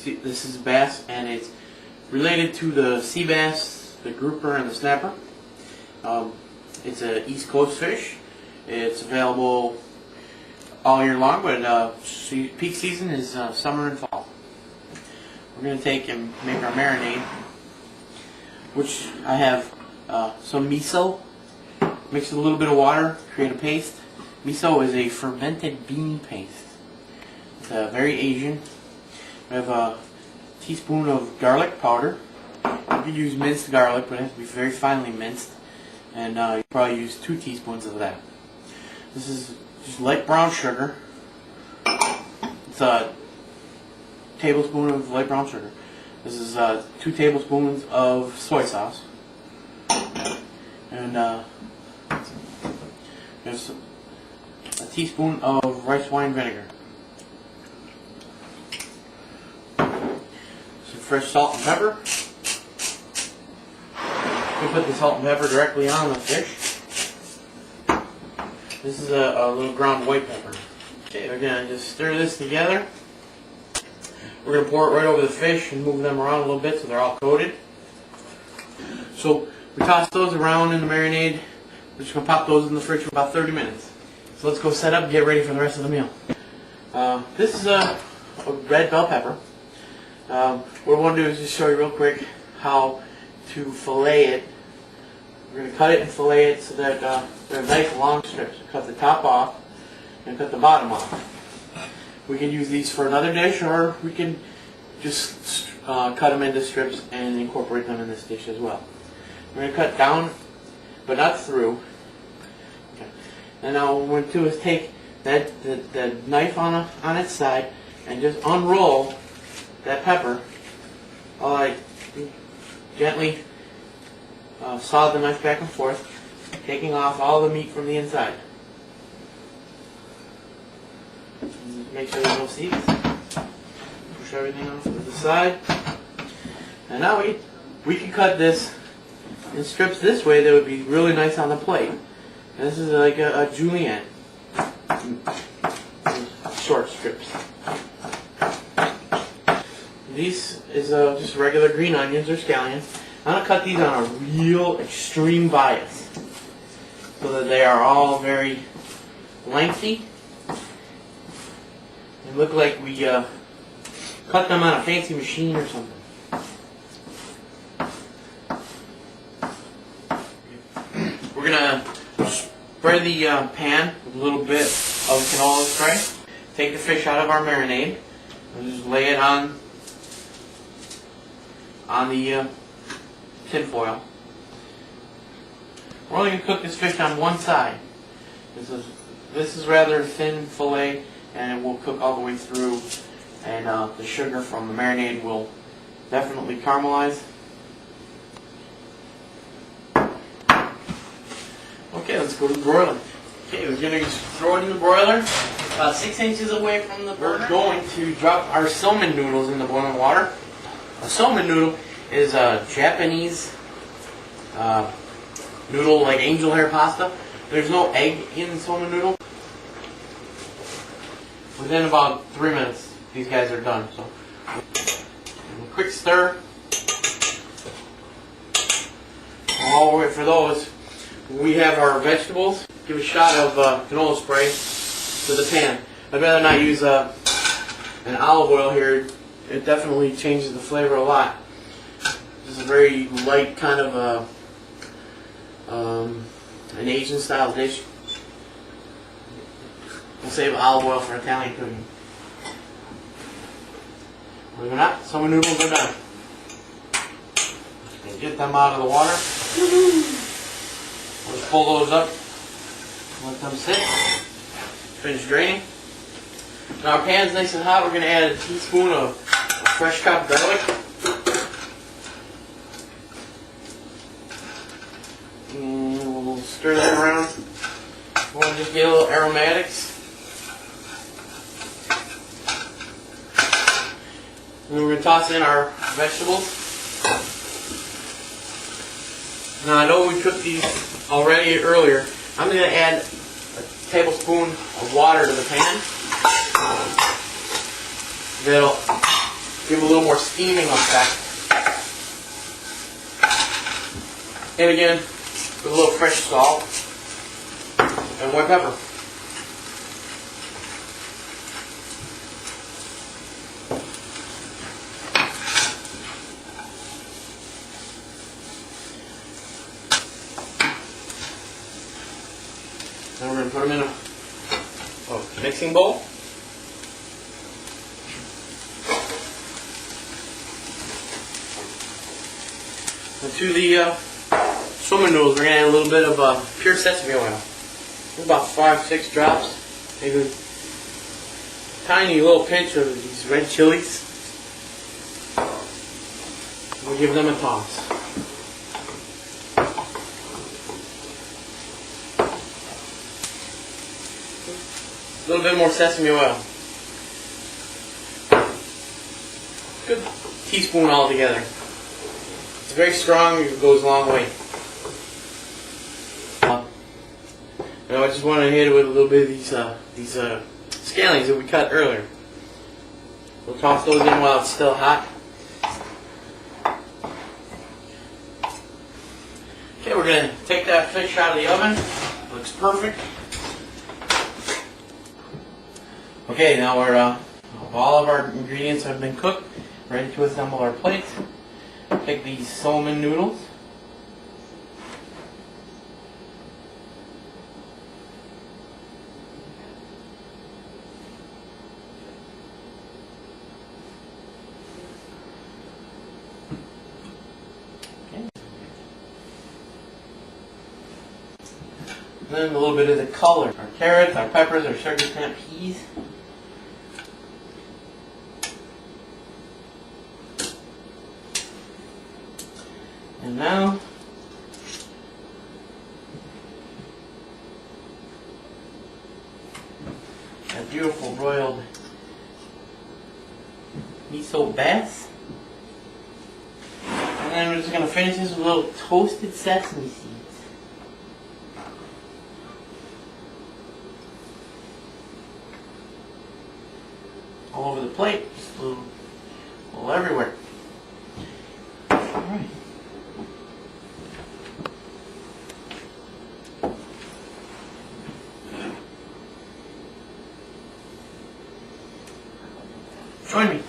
this is bass, and it's related to the sea bass, the grouper, and the snapper. It's an East Coast fish. It's available all year long, but peak season is summer and fall. We're going to take and make our marinade, which I have some miso, mixed with a little bit of water, create a paste. Miso is a fermented bean paste. It's very Asian. We have a teaspoon of garlic powder. You can use minced garlic, but it has to be very finely minced. And you probably use 2 teaspoons of that. This is just light brown sugar. It's a tablespoon of light brown sugar. This is 2 tablespoons of soy sauce. And there's a teaspoon of rice wine vinegar. Some fresh salt and pepper. We put the salt and pepper directly on the fish. This is a little ground white pepper. Okay, we're going to just stir this together. We're going to pour it right over the fish and move them around a little bit so they're all coated. So we toss those around in the marinade. We're just going to pop those in the fridge for about 30 minutes. So let's go set up and get ready for the rest of the meal. This is a red bell pepper. What I want to do is just show you real quick how to fillet it. We're going to cut it and fillet it so that they're nice long strips. Cut the top off and cut the bottom off. We can use these for another dish, or we can just cut them into strips and incorporate them in this dish as well. We're going to cut down, but not through. Okay. And now what we're going to do is take the knife on its side and just unroll that pepper. Like gently saw the knife back and forth, taking off all the meat from the inside. Make sure there's no seeds. Push everything off to the side. And now we can cut this in strips this way that would be really nice on the plate. And this is like a julienne. Short strips. These is just regular green onions or scallions. I'm going to cut these on a real extreme bias so that they are all very lengthy and look like we cut them on a fancy machine or something. We're going to spread the pan with a little bit of canola spray. Take the fish out of our marinade and just lay it on the tin foil. We're only going to cook this fish on one side. This is rather thin fillet, and it will cook all the way through, and the sugar from the marinade will definitely caramelize. Okay, let's go to the broiler. Okay, we're going to throw it in the broiler about 6 inches away from the burner. We're going to drop our somen noodles in the boiling water. A somen noodle is a Japanese noodle, like angel hair pasta. There's no egg in the somen noodle. Within about 3 minutes, these guys are done. So, a quick stir. While we wait for those, we have our vegetables. Give a shot of canola spray to the pan. I'd rather not use an olive oil here. It definitely changes the flavor a lot. This is a very light kind of an Asian style dish. We'll save olive oil for Italian cooking. Believe it or not, some noodles are done. And get them out of the water. We'll just pull those up. Let them sit. Finish draining. Now our pan's nice and hot. We're going to add a teaspoon of fresh chopped garlic. And we'll stir that around. We'll just get a little aromatics. And then we're going to toss in our vegetables. Now I know we cooked these already earlier. I'm going to add a tablespoon of water to the pan. That'll give them a little more steaming effect. And again, with a little fresh salt and white pepper. Now we're going to put them in a mixing bowl. And to the swimming noodles, we're going to add a little bit of pure sesame oil. About 5-6 drops. Maybe a tiny little pinch of these red chilies. We'll give them a toss. A little bit more sesame oil. Good teaspoon altogether. It's very strong, it goes a long way. I just want to hit it with a little bit of these scallions that we cut earlier. We'll toss those in while it's still hot. Okay, we're going to take that fish out of the oven. Looks perfect. Okay, now all of our ingredients have been cooked, ready to assemble our plates. Take these salmon noodles. Okay. And then a little bit of the color. Our carrots, our peppers, our sugar snap peas. And now, that beautiful broiled miso bass. And then we're just going to finish this with a little toasted sesame seeds. All over the plate, just a little everywhere. Alright. Join me.